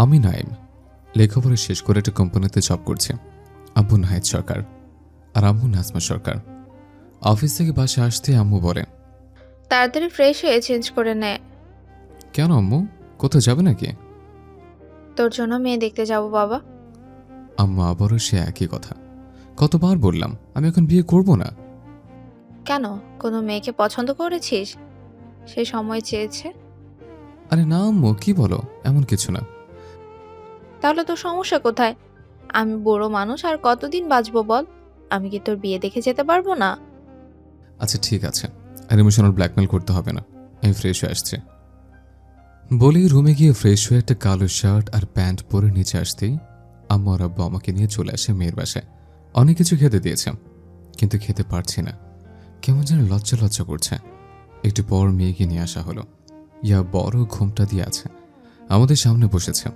আমি নাইম, লেখাপড়া শেষ করে একটা কোম্পানিতে জব করছি। আব্বু নাহিদ সরকার আর আম্মু নাজমা সরকার। অফিস থেকে বাসে আসতে আম্মু বলে, তাড়াতাড়ি ফ্রেশ হয়ে চেঞ্জ করে নে। কেন আম্মু, কোথাও যাবে নাকি? তোর জন্য মেয়ে দেখতে যাব বাবা। আম্মু আবারও সে একই কথা। কতবার বললাম আমি এখন বিয়ে করব না। কেন, কোনো মেয়েকে পছন্দ করেছিস? সে সময় চেয়েছে। আরে না আম্মু, কি বলো, এমন কিছু না। তাহলে তোর সমস্যা কোথায়? আমি বুড়ো মানুষ, আর কতদিন বাঁচবো বল? আমি কি তোর বিয়ে দেখে যেতে পারবো না? আচ্ছা ঠিক আছে, আর ইমোশনাল ব্ল্যাকমেল করতে হবে না। আমি ফ্রেশ হয়ে আসছি বলি রুমে গিয়ে ফ্রেশ হয়ে একটা কালো শার্ট আর প্যান্ট পরে নিচে আসতেই আম্মু আর আব্বু আমাকে নিয়ে চলে আসে মেয়ের বাসায়। অনেক কিছু খেতে দিয়েছে, কিন্তু খেতে পারছি না, কেমন যেন লজ্জা লজ্জা করছে। একটু পর মেয়েকে নিয়ে আসা হলো। ইয়া বড় ঘুমটা দিয়ে আছে, আমাদের সামনে বসেছে।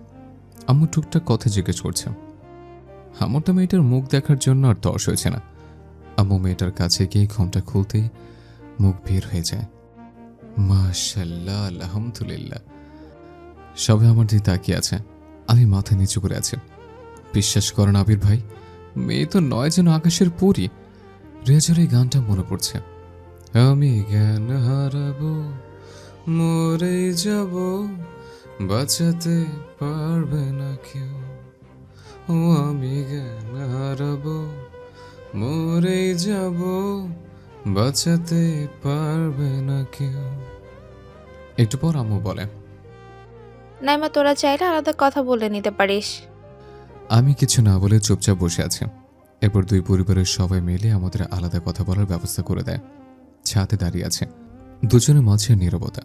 আম্মু টুকটাক কথা জিজ্ঞেস করছে। আমার তো মেয়েটার মুখ দেখার জন্য আর তর্স হয়েছে না। আম্মু মেয়েটার কাছে গিয়ে ঘুমটা খুলতেই মুখ বের হয়ে যায়। মাশাল্লাহ, আলহামদুলিল্লাহ। সবাই আমার দিকে তাকিয়ে আছে, আমি মাথা নিচু করে আছি। বিশ্বাস করেন আবির ভাই, মেয়ে তো নয় যেন আকাশের পরী। রেজার এই গানটা মনে পড়ছে। আমি জ্ঞান হারাবো, মরে যাব, বাঁচাতে পারবে না কেউ। ও আমি জ্ঞান হারাবো, মরে যাব, বাঁচাতে পারবে না কেউ। একটু পর আম্মু বলে, নাইমা, তোরা চাইলে আলাদা কথা বলে নিতে পারিস। আমি কিছু না বলে চুপচাপ বসে আছে। এরপর দুই পরিবারের সবাই মিলে আমাদের আলাদা কথা বলার ব্যবস্থা করে দেয়। ছাদে দাঁড়িয়ে আছে, দুজনের মাঝে নীরবতা।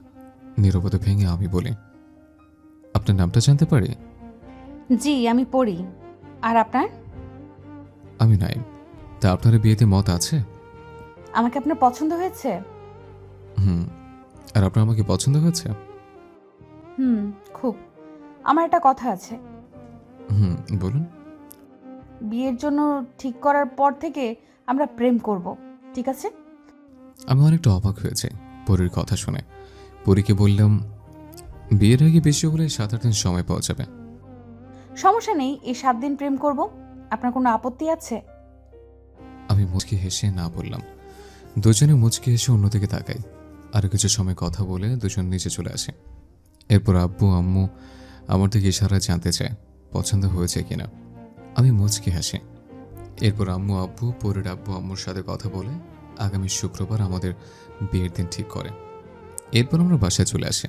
নীরবতা ভেঙে আমি বলি, আপনার নামটা জানতে পারি? জি, আমি পড়ি। আর আপনার? আমি নাইম। তা আপনার বিয়েতে মত আছে? আমাকে আপনার পছন্দ হয়েছে? হুম। আর আপনার আমাকে পছন্দ হয়েছে? হুম, খুব। আমার একটা কথা আছে। হুম, বলুন। বিয়ের জন্য ঠিক করার পর থেকে আমরা প্রেম করব, ঠিক আছে? আমি অনেকটা অবাক হয়েছে পরীর কথা শুনে। পরীকে বললাম, বিয়ের আগে বেশি হলে 7-8 দিন সময় পাওয়া যাবে। সমস্যা নেই, এই 7 দিন প্রেম করব। আপনার কোনো আপত্তি আছে? আমি মুচকি হেসে না বললাম। দুজনে মুচকি হেসে অন্যদিকে তাকাই। আরো কিছু সময় কথা বলে দুজন নিচে চলে আসে। এরপর আব্বু আম্মু আমার দিকে ইশারা জানতে চায় পছন্দ হয়েছে কিনা। আমি মুচকি হাসি। এরপর আম্মু আব্বু পরের আব্বু আম্মুর সাথে কথা বলে আগামী শুক্রবার আমাদের বিয়ের দিন ঠিক করে। এরপর আমরা বাসায় চলে আসি।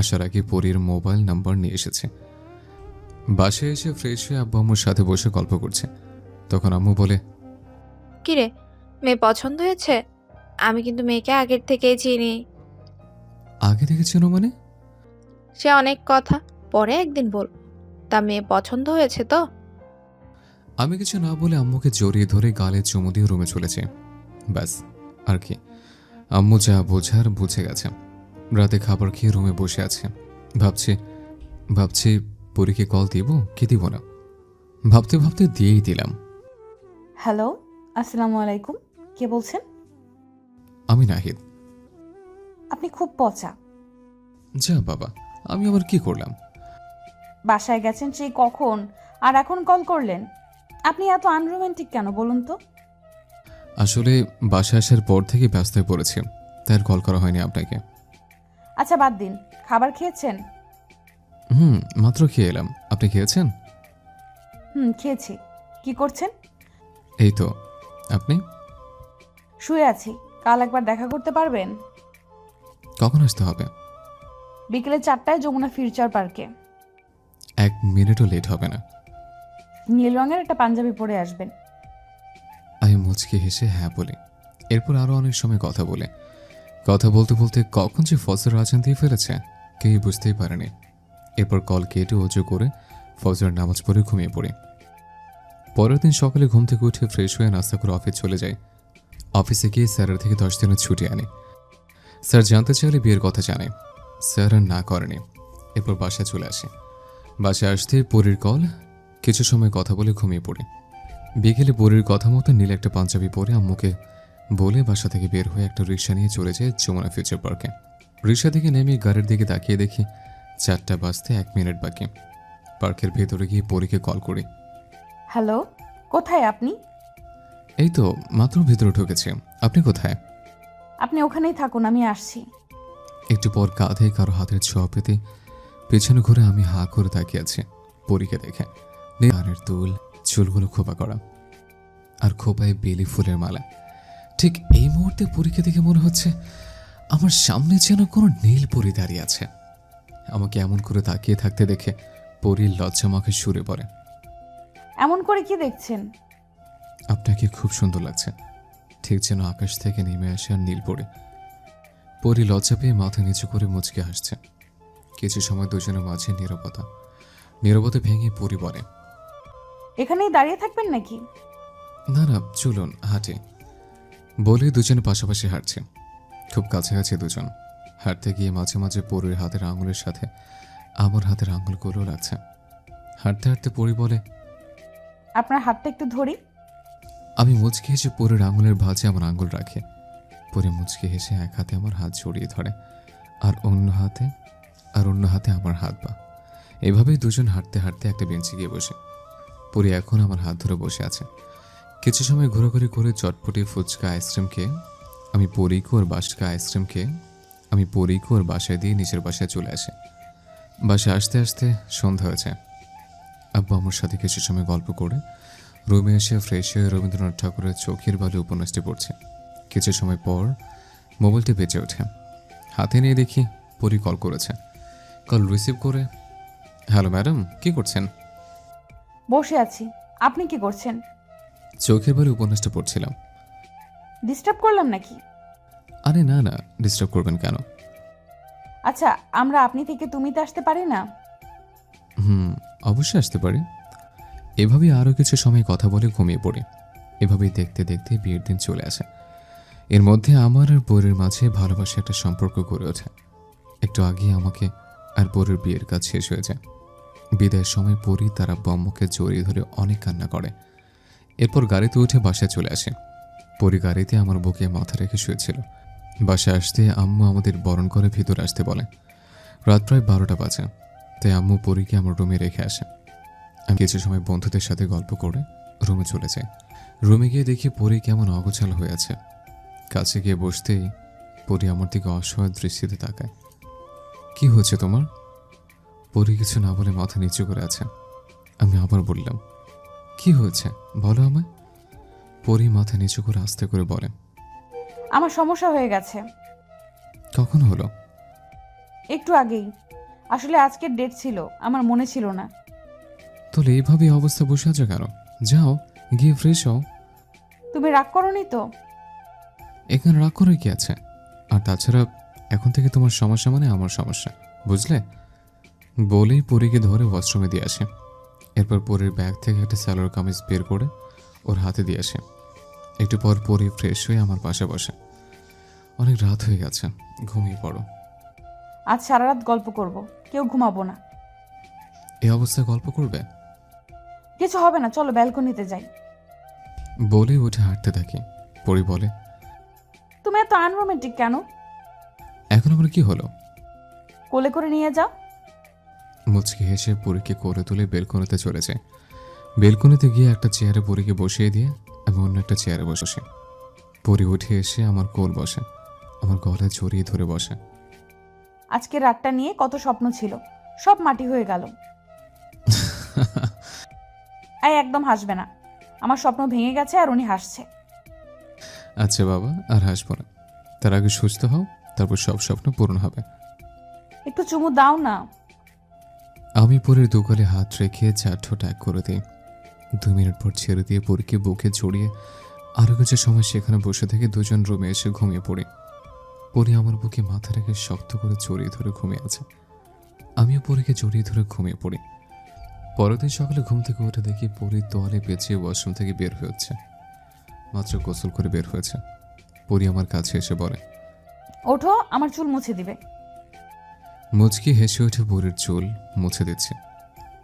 আসার আগে পরীর মোবাইল নাম্বার নিয়ে এসেছে। বাসায় এসে ফ্রেশ হয়ে আব্বু আম্মুর সাথে বসে গল্প করছে। তখন আম্মু বলে, কিরে, মেয়ে পছন্দ হয়েছে? আমি কিন্তু মেয়েকে আগের থেকেই চিনি। আগে থেকে চেনো মানে? সে অনেক কথা, পরে একদিন বল। তা মেয়ে পছন্দ হয়েছে তো? আমি কিছু না বলে আম্মুকে জড়িয়ে ধরে গালে চুমু দিয়ে রুমে চলেছে। ব্যাস, আর কি। আম্মু যা বোঝার বুঝে গেছে। রাতে খাবার খেয়ে রুমে বসে আছে। ভাবছি ভাবছি পরীকে কল দিব কি দিব না। ভাবতে ভাবতে দিয়েই দিলাম। হ্যালো, আসসালামু আলাইকুম। কে বলছেন? আমি নাহিদ। আপনি খুব পচা। যা বাবা, আমি আবার কি করলাম? বাসায় গেছেন সেই কখন, আর এখন কল করলেন? আপনি এত আনরোমান্টিক কেন বলুন তো? আসলে বাসায় আসার পর থেকে ব্যস্ত হয়ে পড়েছি, তাই আর কল করা হয়নি আপনাকে। আচ্ছা বাদ দিন, খাবার খেয়েছেন? মাত্র খেয়ে এলাম। আপনি খেয়েছেন? খেয়েছি। কি করছেন? এই তো। আপনি? শুয়ে আছি। কাল একবার দেখা করতে পারবেন? কখন আসতে হবে? বিকেলে 4টায় যমুনা ফিউচার পার্কে। 1 মিনিটও লেট হবে না। নীল রঙের একটা পাঞ্জাবি পরে আসবেন। আমি মুচকি হেসে হ্যাঁ বলি। এরপর আরো অনেক সময় কথা বলতে বলতে কখন যে ফজর আজান দিয়ে ফেলেছে কেউই বুঝতেই পারেনি। এরপর কল কেটে অজু করে ফজর নামাজ পড়ে ঘুমিয়ে পড়ি। পরের দিন সকালে ঘুম থেকে উঠে ফ্রেশ হয়ে নাস্তা করে অফিস চলে যাই। অফিসে গিয়ে স্যারের থেকে 10 দিনের ছুটি আনি। স্যার জানতে চাইলে বিয়ের কথা জানে। স্যার আর না করেনি। এরপর বাসায় চলে আসে। বাসায় আসতে পরীর কল। কিছু সময় কথা বলে ঘুমিয়ে পড়ি। বিকেলে পরীর কথা মতো নীল একটা পাঞ্জাবি পরে আম্মুকে বলে বাসা থেকে বের হয়ে একটা রিক্সা নিয়ে চলে যায় যমুনা ফিউচার পার্কে। রিক্সা থেকে নেমে গাড়ির দিকে তাকিয়ে দেখি 4টা বাজতে 1 মিনিট বাকি। পার্কের ভেতরে গিয়ে পরীকে কল করি। হ্যালো, কোথায় আপনি? এই তো মাত্র ভেতরে ঢুকেছি। আপনি কোথায়? আপনি ওখানেই থাকুন, আমি আসছি। একটু পর কাঁধে কারো হাতের ছোঁয়া পেতে পেছনে ঘুরে আমি হাঁ করে তাকিয়ে আছি পরীকে দেখে। কানের দুল, চুলগুলো খোপা করা, আর খোপায় বেলি ফুলের মালা। ঠিক এই মুহূর্তে পরীকে দেখে মনে হচ্ছে আমার সামনে যেন কোনো নীল পরী দাঁড়িয়ে আছে। আমাকে এমন করে তাকিয়ে থাকতে দেখে পরীর লজ্জা মাখে সুরে পড়ে, এমন করে কি দেখছেন? আপনাকে খুব সুন্দর লাগছে, ঠিক যেন আকাশ থেকে নেমে আসে আর নীল পড়ে। পরী লজ্জা পেয়ে মাথা নিচু করে মুচকে হাসছে। কিছু সময় দুজনের মাঝে নীরবতা ভেঙে পরী বলে, এখানেই দাঁড়িয়ে থাকবেন নাকি? না না, চলুন হাঁটি। বলে দুজনে পাশাপাশি হাঁটছে, খুব কাছাকাছি দুজন। হাঁটতে গিয়ে মাঝে মাঝে পরীর হাতের আঙুলের সাথে আমার হাতের আঙুলগুলো লাগছে। হাঁটতে হাঁটতে পরী বলে, আপনার হাতটা একটু ধরি। আমি মুচকি হেসে পরীর আঙুলের ভাঁজে আমার আঙুল রাখে। পরে মুচকি হেসে এক হাতে আমার হাত জড়িয়ে ধরে, আর অন্য হাতে আমার হাত পা। এভাবেই দুজন হাঁটতে হাঁটতে একটা বেঞ্চে গিয়ে বসে। পরী এখন আমার হাত ধরে বসে আছে। কিছু সময় ঘোরাঘুরি করে চটপটি ফুচকা আইসক্রিম খেয়ে আমি পরীকে ওর বাসায় দিয়ে নিজের বাসায় চলে আসে। বাসায় আসতে আসতে সন্ধ্যা হয়েছে। আব্বু আমার সাথে কিছু সময় গল্প করে রুমে এসে ফ্রেশ হয়ে রবীন্দ্রনাথ ঠাকুরের চোখের বালি উপন্যাসটি পড়ছে। কিছু সময় পর মোবাইলটি বেজে ওঠে। হাতে নিয়ে দেখি পরী কল করেছে। কল রিসিভ করে, হ্যালো ম্যাডাম, কি করছেন? বসে আছি। আপনি কি করছেন? চোখের বালি উপন্যাসটা পড়ছিলাম। ডিস্টার্ব করলাম নাকি? আরে না না, ডিস্টার্ব করবেন কেন? আচ্ছা, আমরা আপনি থেকে তুমিতে আসতে পারি না? অবশ্যই আসতে পারি। এভাবেই আরও কিছু সময় কথা বলে ঘুমিয়ে পড়ি। এভাবেই দেখতে দেখতে বিয়ের দিন চলে আসে। এর মধ্যে আমার আর পরীর মাঝে ভালোবাসা একটা সম্পর্ক গড়ে ওঠে। একটু আগে আমাকে আর পরীর বিয়ের কাজ শেষ হয়ে যায়। বিদায়ের সময় পরী তার আব্বু আম্মুকে জড়িয়ে ধরে অনেক কান্না করে। এরপর গাড়িতে উঠে বাসায় চলে আসে। পরী গাড়িতে আমার বুকে মাথা রেখে শুয়েছিল। বাসায় আসতে আম্মু আমাদের বরণ করে ভিতরে আসতে বলে। রাত প্রায় 12টা বাজে, তাই আম্মু পরীকে আমার রুমে রেখে আসে। আমি কিছু সময় বন্ধুদের সাথে গল্প করে রুমে চলে যাই। রুমে গিয়ে দেখি পরী কেমন অগোছালো হয়ে আছে। কাছে গিয়ে বসতেই পরী আমার দিকে অসহায় দৃষ্টিতে তাকায়। কি হয়েছে তোমার? পরী কিছু না বলে মাথা নিচু করে আছে। আমি আবার বললাম, কি হয়েছে বলো আমায়। পরী মাথা নিচু করে আস্তে করে বলে, আমার সমস্যা হয়ে গেছে। কখন হলো? একটু আগেই। আসলে আজকের ডেট ছিল, আমার মনে ছিল না। তাহলে এইভাবে অবস্থা বসে আছো কেন? যাও গিয়ে ফ্রেশ হও। তুমি রাগ করোনি তো? এখানে রাগ করে কি আছে? আর তাছাড়া এখন থেকে তোমার সমস্যা মানে আমার সমস্যা, বুঝলে? বলেই পরীকে ধরে ওয়াশরুমে দিয়ে আসে। এরপর পরীর ব্যাগ থেকে একটা সালোয়ার কামিজ বের করে ওর হাতে দিয়ে আসে। একটু পর পরী ফ্রেশ হয়ে আমার পাশে বসে। অনেক রাত হয়ে গেছে, ঘুমিয়ে পড়ো। আজ সারা রাত গল্প করব, কেউ ঘুমাবো না। এই অবস্থায় গল্প করবে? কিছু হবে না, চলো ব্যালকনিতে যাই। বলে উঠে হাঁটতে থাকি। পরী বলে, তুমি এত আনরোমান্টিক কেন? এখন আমার কি হলো? কোলে করে নিয়ে যাও। মুচকি হেসে পরীকে করে তুলে বেলকনিতে চলে যায়। বেলকনিতে গিয়ে একটা চেয়ারে পরীকে বসিয়ে দিয়ে আমি অন্য একটা চেয়ারে বসে। পরী উঠে এসে আমার কোল বসে, আমার গলায় জড়িয়ে ধরে বসে। আজকে রাতটা নিয়ে কত স্বপ্ন ছিল, সব মাটি হয়ে গেল। এই একদম হাসবে না, আমার স্বপ্ন ভেঙে গেছে আর উনি হাসছে। আচ্ছা বাবা, আর হাসবো না। তার আগে সুস্থ হও, তারপর সব স্বপ্ন পূরণ হবে। একটু চুমু দাও না। আমি পরীর দুগালে হাত রেখে চারঠো ট্যাগ করে দিই। 2 মিনিট পর ছেড়ে দিয়ে পরীকে বুকে জড়িয়ে আরও কিছু সময় সেখানে বসে থেকে দুজন রুমে এসে ঘুমিয়ে পড়ি। পরী আমার বুকে মাথা রেখে শক্ত করে জড়িয়ে ধরে ঘুমিয়ে আছে। আমিও পরীকে জড়িয়ে ধরে ঘুমিয়ে পড়ি। পরের দিন সকালে ঘুম থেকে উঠে দেখি পরীর তোয়ালে পেঁচিয়ে ওয়াশরুম থেকে বের হচ্ছে। মাত্র গোসল করে বের হয়েছে। পরী আমার কাছে এসে বলে, ওঠো, আমার চুল মুছে দিবে। মুচকি হেসে উঠে পরীর চুল মুছে দিচ্ছে।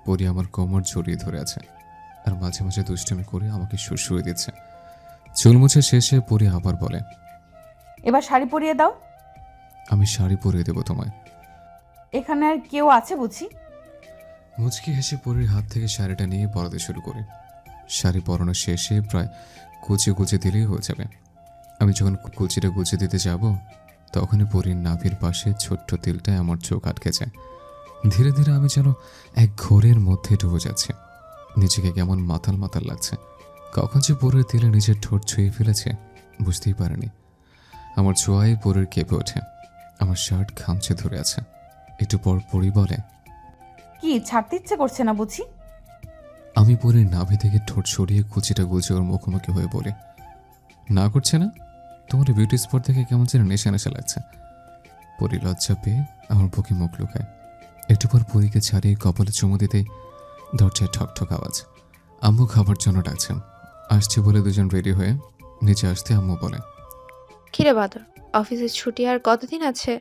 পরী আমার কোমর জড়িয়ে ধরে আছে আর মাঝে মাঝে দুষ্টুমি করে আমাকে শুশুয়ে দিচ্ছে। চুল মুছে শেষে পরী আবার বলে, এবার শাড়ি পরিয়ে দাও। আমি শাড়ি পরিয়ে দেবো তোমায়। এখানে আর কেউ আছে বুঝি? মুচকি হেসে পরীর হাত থেকে শাড়িটা নিয়ে পরাতে শুরু করি। শাড়ি পরানো শেষে প্রায় কুচে কুচে দিলেই হয়ে যাবে। আমি যখন কুচিটা গুছে দিতে যাব তখনই পরীর নাভির পাশে ছোট্ট তিলটায় আমার চোখ আটকে যায়। ধীরে ধীরে আমি যেন এক ঘোরের মধ্যে ডুবে যাচ্ছি। নিজেকে কেমন মাতাল মাতাল লাগছে। কখন যে পরীর তিলে নিজের ঠোঁট ছুঁয়ে ফেলেছে বুঝতেই পারিনি। আমার ছোঁয়ায় পরীর কেঁপে ওঠে। আমার শার্ট খামচে ধরে আছে। একটু পর পরী বলে, কি ছাড়তে ইচ্ছে করছে না বুঝি? আমি পরীর নাভি থেকে ঠোঁট সরিয়ে কুচিটা গুছে ওর মুখোমুখি হয়ে বলি, না করছে না? তোমার বিউটি স্পট থেকে কেমন যেন নেশা নেশা লাগছে। পরী লজ্জা পেয়ে আমার বুকে মুখ লুকায়। একটু পর পরীকে ছাড়িয়ে কপালে চুমু দিতেই দরজায় ঠকঠক আওয়াজ। আম্মু খাবার জন্য ডাকছেন। আসছে বলে দুজন রেডি হয়ে নিচে আসতে আম্মু বলে, কিরে বাদর, অফিসের ছুটি আর কতদিন আছে?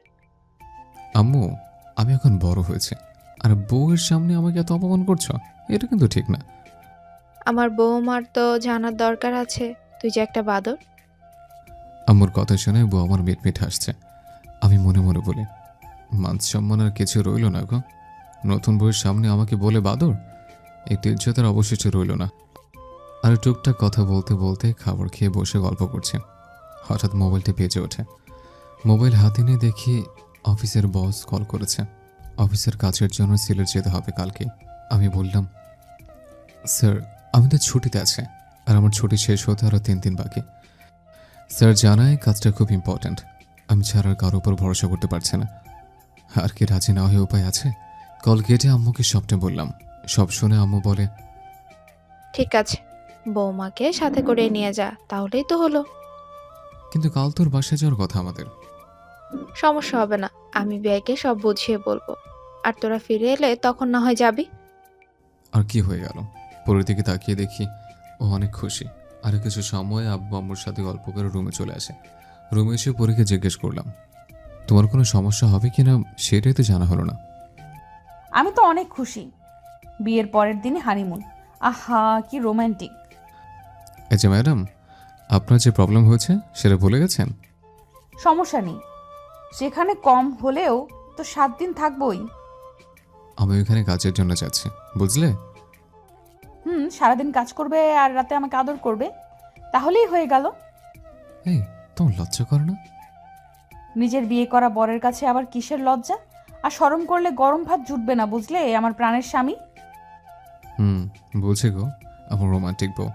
আম্মু আমি এখন বড় হয়েছে, আর বউয়ের সামনে আমাকে এত অপমান করছো, এটা কিন্তু ঠিক না। আমার বৌমার তো জানার দরকার আছে তুই যে একটা বাদর। আম্মুর কথা শুনে বউ আমার মিটমিট হাসছে। আমি মনে মনে বলি, মান সম্মান আর কিছু রইল না গো। নতুন বউয়ের সামনে আমাকে বলে বাদর, একটু ইজ্জতের অবশিষ্ট রইল না। আর টুকটাক কথা বলতে বলতে খাবার খেয়ে বসে গল্প করছে। হঠাৎ মোবাইলটা বেজে ওঠে। মোবাইল হাতে নিয়ে দেখি অফিসের বস কল করেছে। অফিসের কাজের জন্য সিলেট যেতে হবে কালকে। আমি বললাম, স্যার আমি তো ছুটিতে আছে, আর আমার ছুটি শেষ হতে আরও 3 দিন বাকি। স্যার জানায় কাজটা খুব ইম্পর্ট্যান্ট, আমি ছাড়ার কারোর উপর ভরসা করতে পারছি না। আর কি রাজি না হয়ে উপায় আছে? কল কেটে আম্মুকে সবটা বললাম। সব শুনে আম্মু বলে, ঠিক আছে, বৌমাকে সাথে করে নিয়ে যা, তাহলেই তো হলো। কিন্তু কাল তোর বাসায় যাওয়ার কথা আমাদের। সমস্যা হবে না, আমি বিয়াকে সব বুঝিয়ে বলবো। আর তোরা ফিরে এলে তখন না হয় যাবি। আর কি হয়ে গেল? পরের দিকে তাকিয়ে দেখি ও অনেক খুশি। আর কিছু সময় আব্বু আম্মুর সাথে গল্প করে রুমে চলে আসে। রুমে এসে পরীকে জিজ্ঞেস করলাম, তোমার কোনো সমস্যা হবে কিনা সেটাই তো জানা হলো না। আমি তো অনেক খুশি। বিয়ের পরের দিনে হানিমুন। আহা কি রোমান্টিক। এই যে ম্যাডাম, আপনার যে প্রবলেম হয়েছে সেটা ভুলে গেছেন? সমস্যা নেই, সেখানে কম হলেও তো 7 দিন থাকবোই। আমি ওইখানে কাজের জন্য যাচ্ছি, বুঝলে? সারাদিন কাজ করবে আর রাতে আমাকে আদর করবে, তাহলেই হয়ে গেল। এই তোমার লজ্জা করে না? নিজের বিয়ে করা বরের কাছে আবার কিসের লজ্জা? আর শরম করলে গরম ভাত জুটবে না, বুঝলে আমার প্রাণের স্বামী। বলছি গো, আমার রোমান্টিক বউ।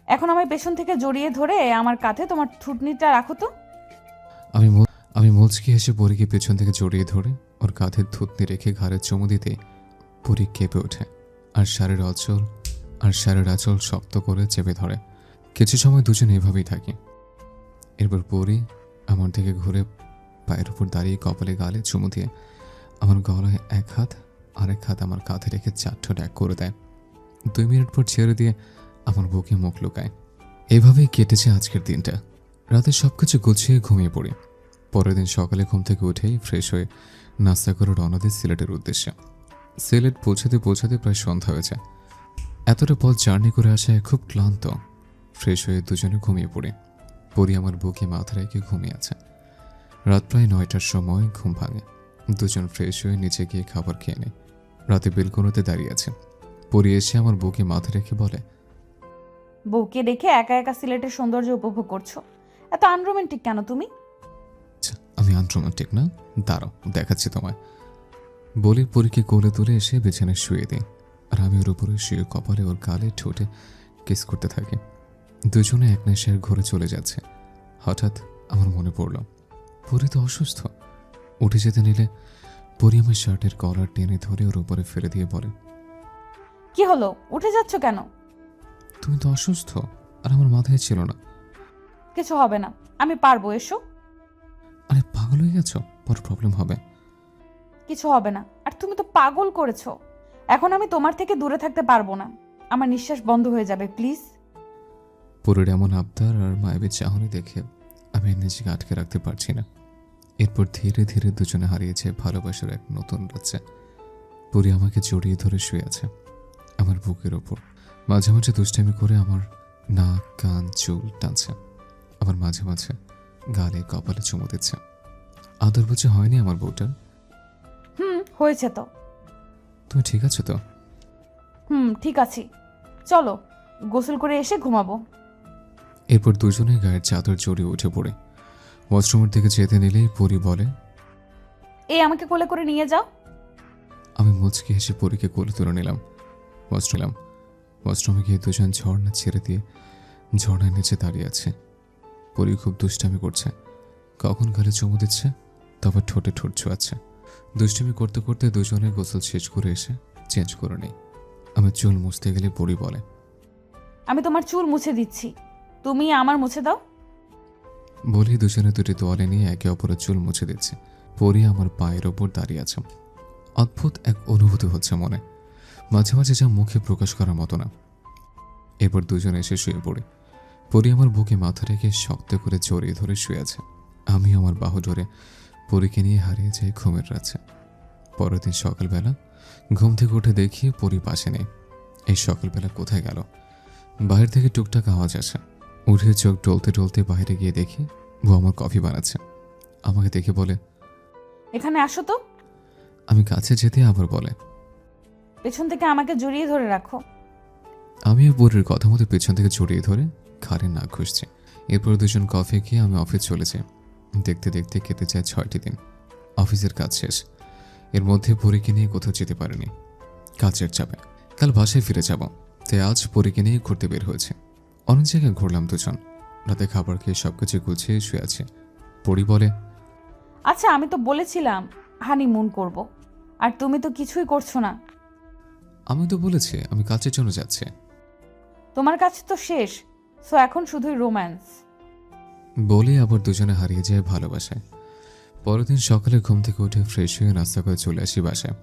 এখন আমায় পেছন থেকে জড়িয়ে ধরে আমার কাঁধে তোমার থুতনিটা রাখো তো। আমি মুচকি হেসে পরীকে পেছন থেকে জড়িয়ে ধরে ওর কাঁধে থুতনি রেখে ঘাড়ে চুমু দিতে পরী কেঁপে ওঠে আর শাড়ির আঁচল শক্ত করে চেপে ধরে। কিছু সময় দুজন এভাবেই থাকি। এরপর পরী আমার দিকে ঘুরে পায়ের উপর দাঁড়িয়ে কপালে গালে চুমু দিয়ে আমার গলায় এক হাত আরেক হাত আমার কাঁধে রেখে চারঠো এক করে দেয়। 2 মিনিট পর ছেড়ে দিয়ে আমার বুকে মুখ লুকায়। এভাবেই কেটেছে আজকের দিনটা। রাতে সবকিছু গুছিয়ে ঘুমিয়ে পড়ি। পরের দিন সকালে ঘুম থেকে উঠেই ফ্রেশ হয়ে নাস্তা করে রওনা দিই সিলেটের উদ্দেশ্যে। সিলেট পৌঁছাতে পৌঁছাতে প্রায় সন্ধ্যা হয়েছে। এতটা পথ জার্নি করে আসায় খুব ক্লান্ত। ফ্রেশ হয়ে দুজনে ঘুমিয়ে পড়ি। পরি আমার বুকে মাথা রেখে ঘুমিয়ে আছে। রাত প্রায় 9টার সময় ঘুম ভাঙে। দুজন ফ্রেশ হয়ে নিচে গিয়ে খাবার খেয়ে নেয়। রাতে বেলকনিতে দাঁড়িয়ে আছে। পরি এসে আমার বুকে মাথা রেখে বলে, বউকে রেখে একা একা সিলেটের সৌন্দর্য উপভোগ করছো, এত আনরোমান্টিক কেন তুমি? আমি আনরোমান্টিক না, দাঁড়াও দেখাচ্ছি তোমায়। বলি পরীকে কোলে তুলে এসে বিছানায় শুয়ে দিই। আর আমি ওর উপরে শুয়ে কপালে ওর গালে ঠোঁটে কিস করতে থাকি। দুজনে এক নেশার ঘরে চলে যাচ্ছে। হঠাৎ আমার মনে পড়ল, পরি তো অসুস্থ। উঠে যেতে নিলে পরি আমার শার্টের কলার টেনে ধরে ওর উপরে ফেলে দিয়ে বলে, কি হলো, উঠে যাচ্ছ কেন? তুমি তো অসুস্থ, আর আমার মাথায় ছিল না। কিছু হবে না, আমি পারবো, এসো। আরে পাগল হয়ে গেছো, বড় প্রবলেম হবে। কিছু হবে না, আর তুমি তো পাগল করেছো। এখন আমি তোমার থেকে দূরে থাকতে পারবো না, আমার নিঃশ্বাস বন্ধ হয়ে যাবে, প্লিজ। পরির এমন আবদার আর মায়াবী চাহনি দেখে আমি নিজেকে আটকে রাখতে পারছি না। এরপর ধীরে ধীরে দুজনে হারিয়েছে ভালোবাসার এক নতুন রাজ্যে। পরি আমাকে জড়িয়ে ধরে শুয়ে আছে আমার বুকের ওপর। মাঝে মাঝে দুষ্টামি করে আমার নাক কান চুল টানছে। আবার মাঝে মাঝে গালে কপালে চুমু দিচ্ছে। আদর বুঝে হয়নি আমার বউটার? হয়েছে তো। তুমি ঠিক আছো তো? ঠিক আছি। চলো গোসল করে এসে ঘুমাবো। এরপর দুজনে গায়ের চাদর জড়িয়ে উঠে পড়ে ওয়াশরুমের দিকে যেতে নিলেই পরি বলে, আমাকে কোলে করে নিয়ে যাও। আমি মুচকি হেসে পরীকে কোলে তুলে নিলাম। ওয়াশরুমে গিয়ে দুজন ঝর্ণা ছেড়ে দিয়ে ঝর্ণার নিচে দাঁড়িয়ে আছে। পরি খুব দুষ্টামি করছে, কখন গালে চুমু দিচ্ছে, তারপর ঠোঁটে ঠোঁট ছোঁয়াচ্ছে। দুষ্টামি করতে করতে দুজনে গোসল শেষ করে এসে চেঞ্জ করে নেই। আমি চুল মুছতে গেলে পরি বলে, আমি তোমার চুল মুছে দিচ্ছি, তুমি আমার মুছে দাও। বলি দুজনে দুটি তোয়ালে নিয়ে একে অপরের চুল মুছে দিচ্ছে। পরি আমার পায়ের ওপর দাঁড়িয়ে আছে। অদ্ভুত এক অনুভূতি হচ্ছে মনে, মাঝে মাঝে যা মুখে প্রকাশ করার মতো না। এরপর দুজনে এসে শুয়ে পড়ি। পরি আমার বুকে মাথা রেখে শক্ত করে জড়িয়ে ধরে শুয়ে আছে। আমি আমার বাহু ধরে পরীকে নিয়ে হারিয়ে যাই ঘুমের রাজ্যে। পরের দিন সকালবেলা ঘুম থেকে উঠে দেখি পরি পাশে নেই। এই সকালবেলা কোথায় গেল? বাইরে থেকে টুকটাক আওয়াজ আসে। উঠে চোখ টলতে টলতে বাইরে গিয়ে দেখি ও আমার কফি বানাচ্ছে। আমাকে দেখে বলে, এখানে আসো তো। আমি কাছে যেতে আবার বলে, পেছন থেকে আমাকে জড়িয়ে ধরে রাখো। আমিও পরির কথা মতো পেছন থেকে জড়িয়ে ধরে ঘাড়ে নাক ঘষছি। এরপর দুজন কফি খেয়ে আমি অফিস চলে যাই। দেখতে দেখতে কেটে যায় 6টি দিন। অফিসের কাজ শেষ। এর মধ্যে পরীকে নিয়ে কোথাও যেতে পারিনি, কাজের চাপে। কাল বাসায় ফিরে যাব, তাই আজ পরীকে নিয়ে ঘুরতে বের হয়েছে। অনেক জায়গায় ঘুরলাম দুজন। রাতে খাবার খেয়ে সবকিছু গুছিয়ে শুয়ে আছে। পরি বলে, আচ্ছা আমি তো বলেছিলাম হানিমুন করব, আর তুমি তো কিছুই করছো না। আমি তো বলেছি আমি কাজের জন্য যাচ্ছি। তোমার কাছে তো শেষ, সো এখন শুধুই রোম্যান্স। বলে আবার দুজনে হারিয়ে যায় ভালোবাসায়। পরের দিন সকালে ঘুম থেকে উঠে ফ্রেশ হয়ে নাস্তা করে চলে আসি বাসায়।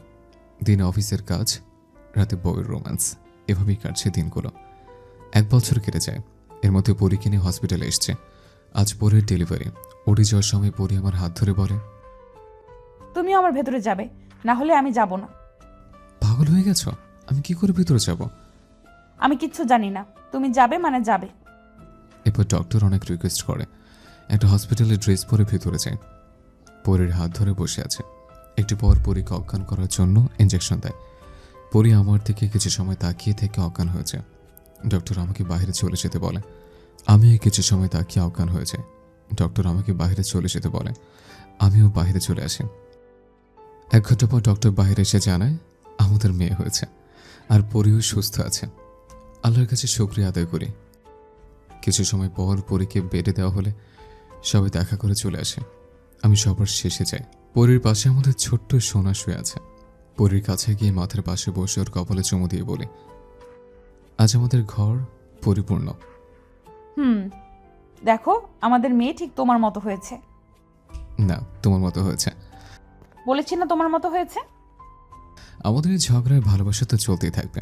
দিনে অফিসের কাজ, রাতে বউয়ের রোম্যান্স, এভাবেই কাটছে দিনগুলো। 1 বছর কেটে যায়। এর মধ্যে পরীকে নিয়ে হসপিটালে এসছে। আজ পরীর ডেলিভারি। ওটি যাওয়ার সময় পরী আমার হাত ধরে বলে, তুমিও আমার ভেতরে যাবে, না হলে আমি যাব না। পাগল হয়ে গেছো? আমি কি করে ভিতরে যাব? আমি কিচ্ছু জানি না, তুমি যাবে মানে যাবে। এরপর ডক্টর অনেক রিকোয়েস্ট করে একটা হসপিটালে ড্রেস পরে ভিতরে যায়। পরীর হাত ধরে বসে আছে। একটু পর পরীকে অজ্ঞান করার জন্য ইঞ্জেকশন দেয়। পরী আমার দিকে কিছু সময় তাকিয়ে থেকে অজ্ঞান হয়েছে। ডক্টর আমাকে বাইরে চলে যেতে বলে। আমি কিছু সময় তাকিয়ে অজ্ঞান হয়ে যাই। ডক্টর আমাকে বাইরে চলে যেতে বলে। আমিও বাইরে চলে আসি। 1 ঘন্টা পর ডক্টর বাইরে এসে জানায় আমাদের মেয়ে হয়েছে, আর পরীও সুস্থ আছে। আল্লাহর কাছে শুকরিয়া আদায় করি। কিছু সময় পর পরীকে বেডে দেওয়া হলে সবাই দেখা করে চলে আসে। আমি সবার শেষে যাই। পরীর পাশে আমাদের ছোট্ট সোনা শুয়ে আছে। পরীর কাছে গিয়ে মাথার পাশে বসে ওর কপালে চুমু দিয়ে বলি, আজ আমাদের ঘর পরিপূর্ণ। দেখো আমাদের মেয়ে ঠিক তোমার মতো হয়েছে। না, তোমার মতো হয়েছে। বলেছি না তোমার মতো হয়েছে। আমাদের এই ঝগড়ায় ভালোবাসা তো চলতেই থাকবে।